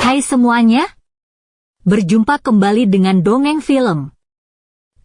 Hai semuanya, berjumpa kembali dengan Dongeng Film.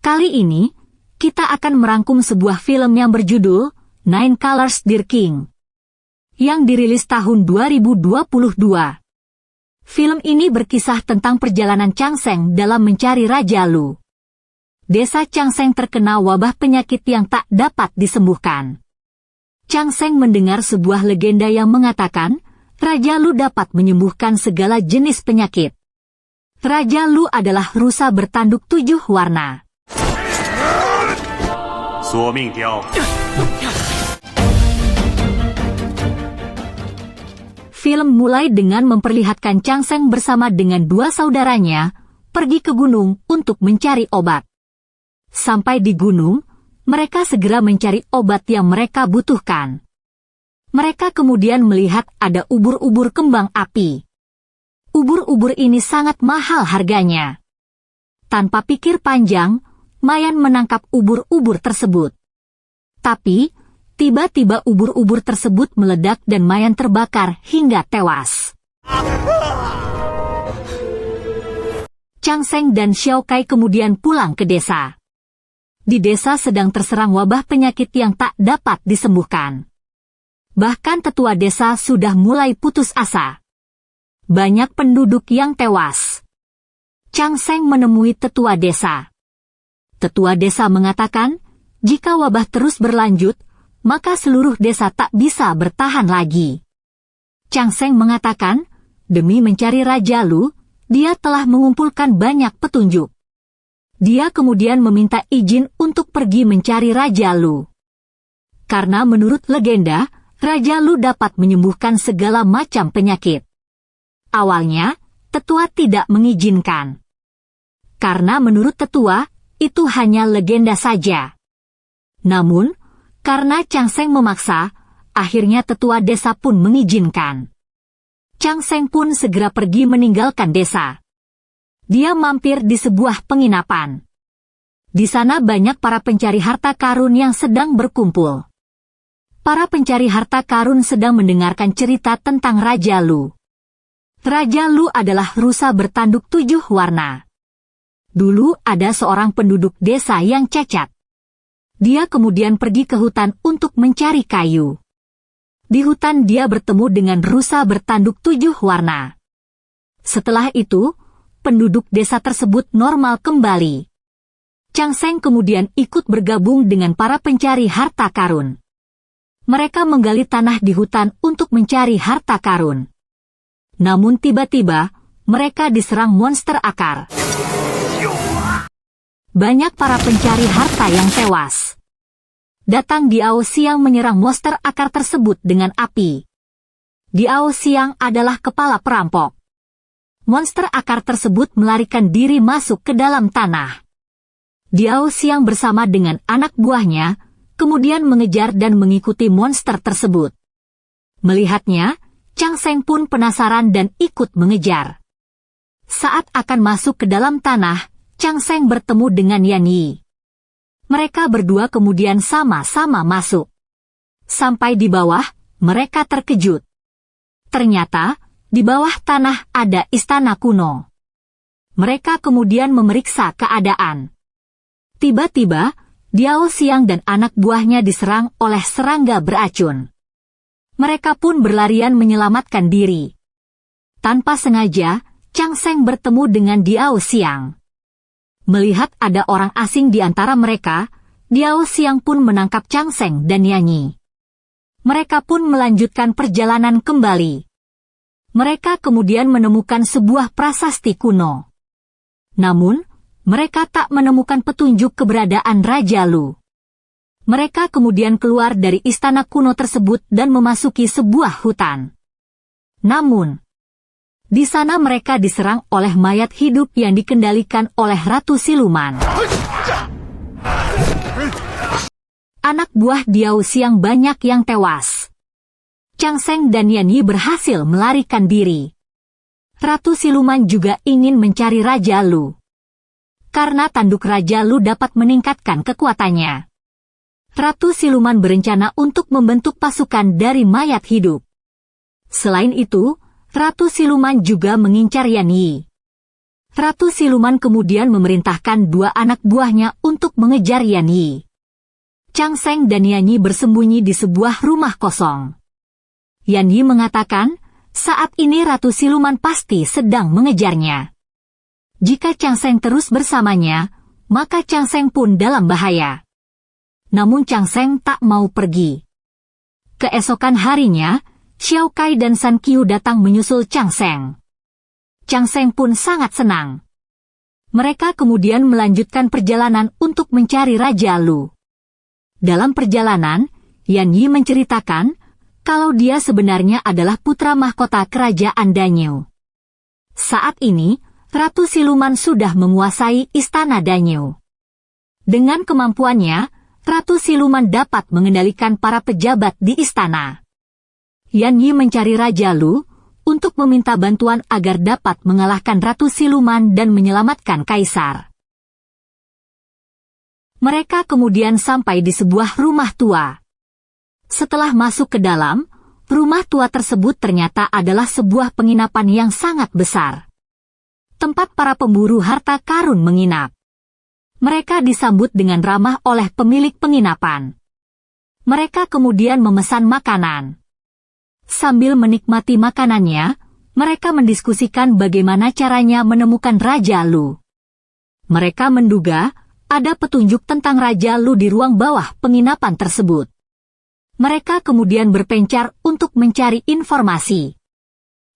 Kali ini, kita akan merangkum sebuah film yang berjudul Nine Colors Dear King, yang dirilis tahun 2022. Film ini berkisah tentang perjalanan Changseng dalam mencari Raja Lu. Desa Changseng terkena wabah penyakit yang tak dapat disembuhkan. Changseng mendengar sebuah legenda yang mengatakan, Raja Lu dapat menyembuhkan segala jenis penyakit. Raja Lu adalah rusa bertanduk 7 warna. Film mulai dengan memperlihatkan Changseng bersama dengan 2 saudaranya pergi ke gunung untuk mencari obat. Sampai di gunung, mereka segera mencari obat yang mereka butuhkan. Mereka kemudian melihat ada ubur-ubur kembang api. Ubur-ubur ini sangat mahal harganya. Tanpa pikir panjang, Mayan menangkap ubur-ubur tersebut. Tapi, tiba-tiba ubur-ubur tersebut meledak dan Mayan terbakar hingga tewas. Changseng dan Xiao Kai kemudian pulang ke desa. Di desa sedang terserang wabah penyakit yang tak dapat disembuhkan. Bahkan tetua desa sudah mulai putus asa. Banyak penduduk yang tewas. Changseng menemui tetua desa. Tetua desa mengatakan, jika wabah terus berlanjut, maka seluruh desa tak bisa bertahan lagi. Changseng mengatakan, demi mencari Raja Lu, dia telah mengumpulkan banyak petunjuk. Dia kemudian meminta izin untuk pergi mencari Raja Lu. Karena menurut legenda, Raja Lu dapat menyembuhkan segala macam penyakit. Awalnya, tetua tidak mengizinkan. Karena menurut tetua, itu hanya legenda saja. Namun, karena Changseng memaksa, akhirnya tetua desa pun mengizinkan. Changseng pun segera pergi meninggalkan desa. Dia mampir di sebuah penginapan. Di sana banyak para pencari harta karun yang sedang berkumpul. Para pencari harta karun sedang mendengarkan cerita tentang Raja Lu. Raja Lu adalah rusa bertanduk 7 warna. Dulu ada seorang penduduk desa yang cacat. Dia kemudian pergi ke hutan untuk mencari kayu. Di hutan dia bertemu dengan rusa bertanduk 7 warna. Setelah itu, penduduk desa tersebut normal kembali. Changseng kemudian ikut bergabung dengan para pencari harta karun. Mereka menggali tanah di hutan untuk mencari harta karun. Namun tiba-tiba, mereka diserang monster akar. Banyak para pencari harta yang tewas. Datang Diao Xiang menyerang monster akar tersebut dengan api. Diao Xiang adalah kepala perampok. Monster akar tersebut melarikan diri masuk ke dalam tanah. Diao Xiang bersama dengan anak buahnya, kemudian mengejar dan mengikuti monster tersebut. Melihatnya, Changseng pun penasaran dan ikut mengejar. Saat akan masuk ke dalam tanah, Changseng bertemu dengan Yan Yi. Mereka berdua kemudian sama-sama masuk. Sampai di bawah, mereka terkejut. Ternyata, di bawah tanah ada istana kuno. Mereka kemudian memeriksa keadaan. Tiba-tiba, Diao Xiang dan anak buahnya diserang oleh serangga beracun. Mereka pun berlarian menyelamatkan diri. Tanpa sengaja, Changseng bertemu dengan Diao Xiang. Melihat ada orang asing di antara mereka, Diao Xiang pun menangkap Changseng dan Yan Yi. Mereka pun melanjutkan perjalanan kembali. Mereka kemudian menemukan sebuah prasasti kuno. Namun, mereka tak menemukan petunjuk keberadaan Raja Lu. Mereka kemudian keluar dari istana kuno tersebut dan memasuki sebuah hutan. Namun, di sana mereka diserang oleh mayat hidup yang dikendalikan oleh Ratu Siluman. Anak buah Diao Xiang banyak yang tewas. Changseng dan Yan Yi berhasil melarikan diri. Ratu Siluman juga ingin mencari Raja Lu. Karena tanduk Raja Lu dapat meningkatkan kekuatannya. Ratu Siluman berencana untuk membentuk pasukan dari mayat hidup. Selain itu, Ratu Siluman juga mengincar Yan Yi. Ratu Siluman kemudian memerintahkan 2 anak buahnya untuk mengejar Yan Yi. Chang Seng dan Yan Yi bersembunyi di sebuah rumah kosong. Yan Yi mengatakan, saat ini Ratu Siluman pasti sedang mengejarnya. Jika Chang Seng terus bersamanya, maka Chang Seng pun dalam bahaya. Namun Chang Seng tak mau pergi. Keesokan harinya, Xiao Kai dan San Qiu datang menyusul Chang Seng. Chang Seng pun sangat senang. Mereka kemudian melanjutkan perjalanan untuk mencari Raja Lu. Dalam perjalanan, Yan Yi menceritakan kalau dia sebenarnya adalah putra mahkota kerajaan Danyou. Saat ini, Ratu Siluman sudah menguasai istana Danyou. Dengan kemampuannya, Ratu Siluman dapat mengendalikan para pejabat di istana. Yan Yi mencari Raja Lu untuk meminta bantuan agar dapat mengalahkan Ratu Siluman dan menyelamatkan Kaisar. Mereka kemudian sampai di sebuah rumah tua. Setelah masuk ke dalam, rumah tua tersebut ternyata adalah sebuah penginapan yang sangat besar. Tempat para pemburu harta karun menginap. Mereka disambut dengan ramah oleh pemilik penginapan. Mereka kemudian memesan makanan. Sambil menikmati makanannya, mereka mendiskusikan bagaimana caranya menemukan Raja Lu. Mereka menduga ada petunjuk tentang Raja Lu di ruang bawah penginapan tersebut. Mereka kemudian berpencar untuk mencari informasi.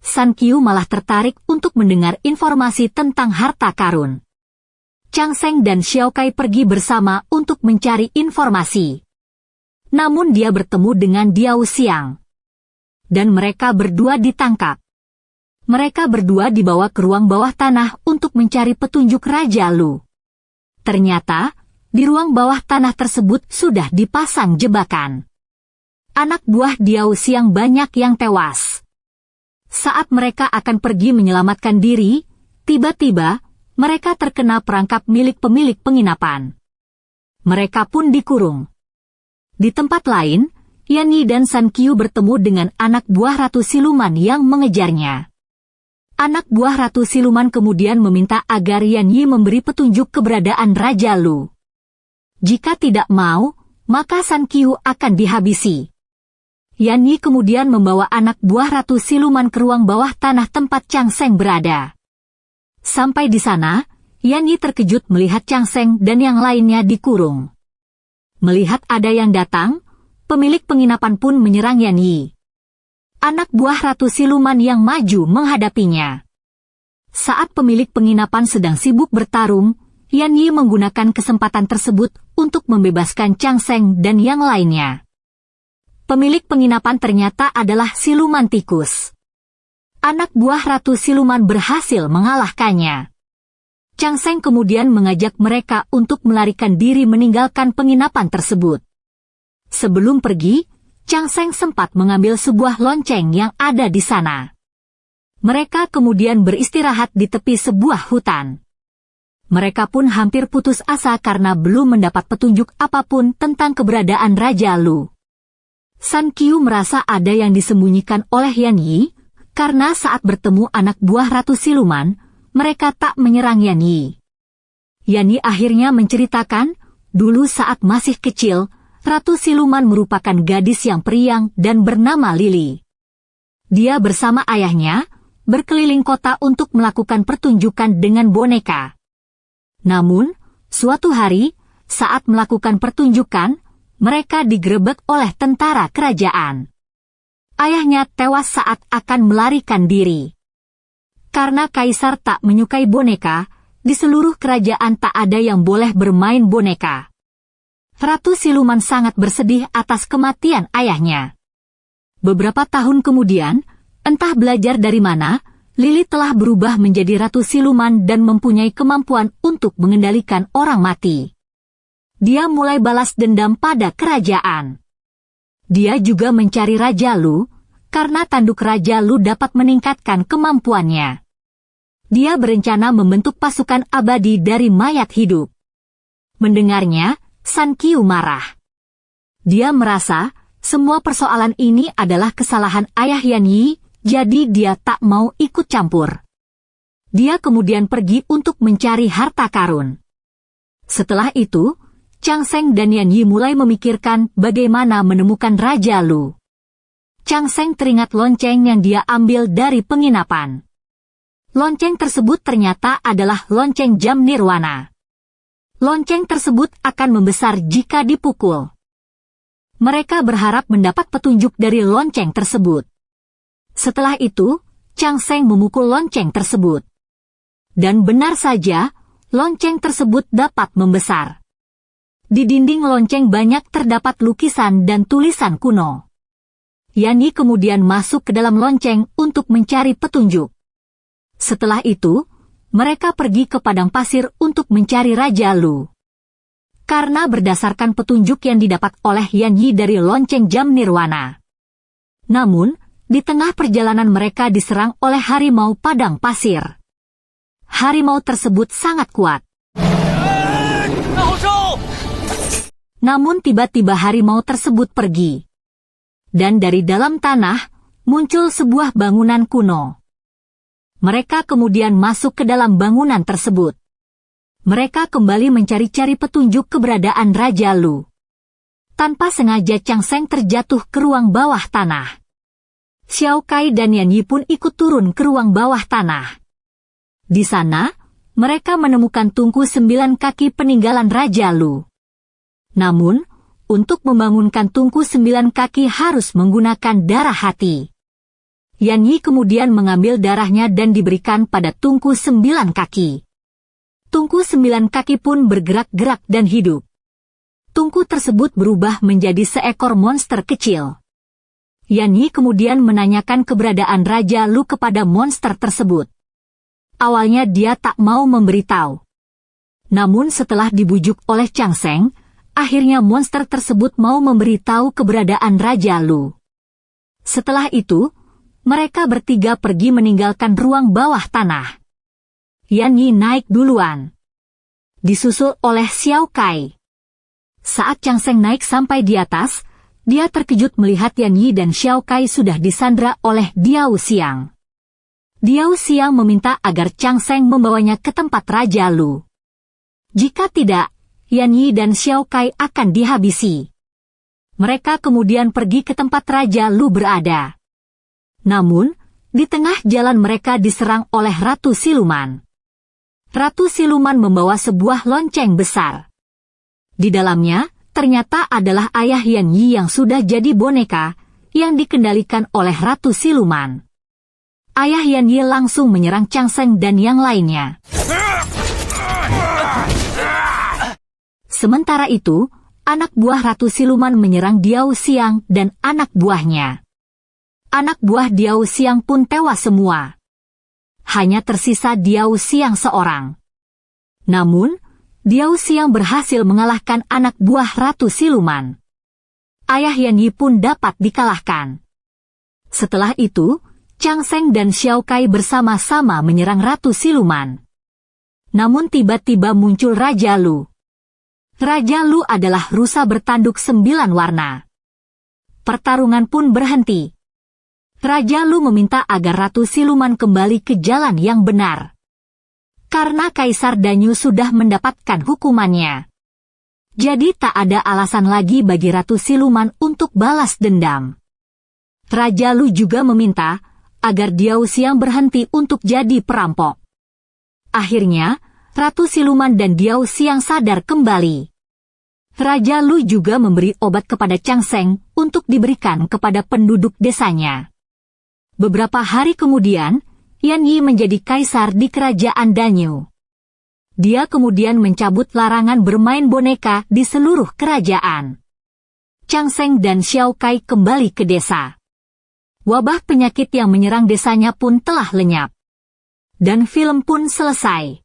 San Qiu malah tertarik untuk mendengar informasi tentang harta karun. Chang Seng dan Xiao Kai pergi bersama untuk mencari informasi. Namun dia bertemu dengan Diao Xiang. Dan mereka berdua ditangkap. Mereka berdua dibawa ke ruang bawah tanah untuk mencari petunjuk Raja Lu. Ternyata, di ruang bawah tanah tersebut sudah dipasang jebakan. Anak buah Diao Xiang banyak yang tewas. Saat mereka akan pergi menyelamatkan diri, tiba-tiba, mereka terkena perangkap milik pemilik penginapan. Mereka pun dikurung. Di tempat lain, Yan Yi dan San Qiu bertemu dengan anak buah Ratu Siluman yang mengejarnya. Anak buah Ratu Siluman kemudian meminta agar Yan Yi memberi petunjuk keberadaan Raja Lu. Jika tidak mau, maka San Qiu akan dihabisi. Yan Yi kemudian membawa anak buah Ratu Siluman ke ruang bawah tanah tempat Chang Seng berada. Sampai di sana, Yan Yi terkejut melihat Chang Seng dan yang lainnya dikurung. Melihat ada yang datang, pemilik penginapan pun menyerang Yan Yi. Anak buah Ratu Siluman yang maju menghadapinya. Saat pemilik penginapan sedang sibuk bertarung, Yan Yi menggunakan kesempatan tersebut untuk membebaskan Chang Seng dan yang lainnya. Pemilik penginapan ternyata adalah siluman tikus. Anak buah Ratu Siluman berhasil mengalahkannya. Chang Seng kemudian mengajak mereka untuk melarikan diri meninggalkan penginapan tersebut. Sebelum pergi, Chang Seng sempat mengambil sebuah lonceng yang ada di sana. Mereka kemudian beristirahat di tepi sebuah hutan. Mereka pun hampir putus asa karena belum mendapat petunjuk apapun tentang keberadaan Raja Lu. San Qiu merasa ada yang disembunyikan oleh Yan Yi, karena saat bertemu anak buah Ratu Siluman, mereka tak menyerang Yan Yi. Yan Yi akhirnya menceritakan, dulu saat masih kecil, Ratu Siluman merupakan gadis yang periang dan bernama Lili. Dia bersama ayahnya, berkeliling kota untuk melakukan pertunjukan dengan boneka. Namun, suatu hari, saat melakukan pertunjukan, mereka digerebek oleh tentara kerajaan. Ayahnya tewas saat akan melarikan diri. Karena kaisar tak menyukai boneka, di seluruh kerajaan tak ada yang boleh bermain boneka. Ratu Siluman sangat bersedih atas kematian ayahnya. Beberapa tahun kemudian, entah belajar dari mana, Lili telah berubah menjadi Ratu Siluman dan mempunyai kemampuan untuk mengendalikan orang mati. Dia mulai balas dendam pada kerajaan. Dia juga mencari Raja Lu, karena tanduk Raja Lu dapat meningkatkan kemampuannya. Dia berencana membentuk pasukan abadi dari mayat hidup. Mendengarnya, San Qiu marah. Dia merasa, semua persoalan ini adalah kesalahan ayah Yan Yi, jadi dia tak mau ikut campur. Dia kemudian pergi untuk mencari harta karun. Setelah itu, Chang Seng dan Yan Yi mulai memikirkan bagaimana menemukan Raja Lu. Chang Seng teringat lonceng yang dia ambil dari penginapan. Lonceng tersebut ternyata adalah lonceng jam nirwana. Lonceng tersebut akan membesar jika dipukul. Mereka berharap mendapat petunjuk dari lonceng tersebut. Setelah itu, Chang Seng memukul lonceng tersebut. Dan benar saja, lonceng tersebut dapat membesar. Di dinding lonceng banyak terdapat lukisan dan tulisan kuno. Yan Yi kemudian masuk ke dalam lonceng untuk mencari petunjuk. Setelah itu, mereka pergi ke padang pasir untuk mencari Raja Lu. Karena berdasarkan petunjuk yang didapat oleh Yan Yi dari lonceng jam nirwana. Namun, di tengah perjalanan mereka diserang oleh harimau padang pasir. Harimau tersebut sangat kuat. Namun tiba-tiba harimau tersebut pergi. Dan dari dalam tanah, muncul sebuah bangunan kuno. Mereka kemudian masuk ke dalam bangunan tersebut. Mereka kembali mencari-cari petunjuk keberadaan Raja Lu. Tanpa sengaja Chang Seng terjatuh ke ruang bawah tanah. Xiao Kai dan Yan Yi pun ikut turun ke ruang bawah tanah. Di sana, mereka menemukan tungku 9 kaki peninggalan Raja Lu. Namun, untuk membangunkan tungku 9 kaki harus menggunakan darah hati. Yan Yi kemudian mengambil darahnya dan diberikan pada tungku 9 kaki. Tungku 9 kaki pun bergerak-gerak dan hidup. Tungku tersebut berubah menjadi seekor monster kecil. Yan Yi kemudian menanyakan keberadaan Raja Lu kepada monster tersebut. Awalnya dia tak mau memberitahu. Namun setelah dibujuk oleh Chang Seng, akhirnya monster tersebut mau memberitahu keberadaan Raja Lu. Setelah itu, mereka bertiga pergi meninggalkan ruang bawah tanah. Yan Yi naik duluan. Disusul oleh Xiao Kai. Saat Chang Seng naik sampai di atas, dia terkejut melihat Yan Yi dan Xiao Kai sudah disandra oleh Diao Xiang. Diao Xiang meminta agar Chang Seng membawanya ke tempat Raja Lu. Jika tidak, Yan Yi dan Xiao Kai akan dihabisi. Mereka kemudian pergi ke tempat Raja Lu berada. Namun, di tengah jalan mereka diserang oleh Ratu Siluman. Ratu Siluman membawa sebuah lonceng besar. Di dalamnya, ternyata adalah ayah Yan Yi yang sudah jadi boneka, yang dikendalikan oleh Ratu Siluman. Ayah Yan Yi langsung menyerang Chang Seng dan yang lainnya. Sementara itu, anak buah Ratu Siluman menyerang Diao Xiang dan anak buahnya. Anak buah Diao Xiang pun tewas semua. Hanya tersisa Diao Xiang seorang. Namun, Diao Xiang berhasil mengalahkan anak buah Ratu Siluman. Ayah Yan Yi pun dapat dikalahkan. Setelah itu, Chang Seng dan Xiao Kai bersama-sama menyerang Ratu Siluman. Namun tiba-tiba muncul Raja Lu. Raja Lu adalah rusa bertanduk 9 warna. Pertarungan pun berhenti. Raja Lu meminta agar Ratu Siluman kembali ke jalan yang benar. Karena Kaisar Danyu sudah mendapatkan hukumannya. Jadi tak ada alasan lagi bagi Ratu Siluman untuk balas dendam. Raja Lu juga meminta agar Diao Xiang berhenti untuk jadi perampok. Akhirnya, Ratu Siluman dan Diao Xiang sadar kembali. Raja Lu juga memberi obat kepada Chang Seng untuk diberikan kepada penduduk desanya. Beberapa hari kemudian, Yan Yi menjadi kaisar di kerajaan Danyu. Dia kemudian mencabut larangan bermain boneka di seluruh kerajaan. Chang Seng dan Xiao Kai kembali ke desa. Wabah penyakit yang menyerang desanya pun telah lenyap. Dan film pun selesai.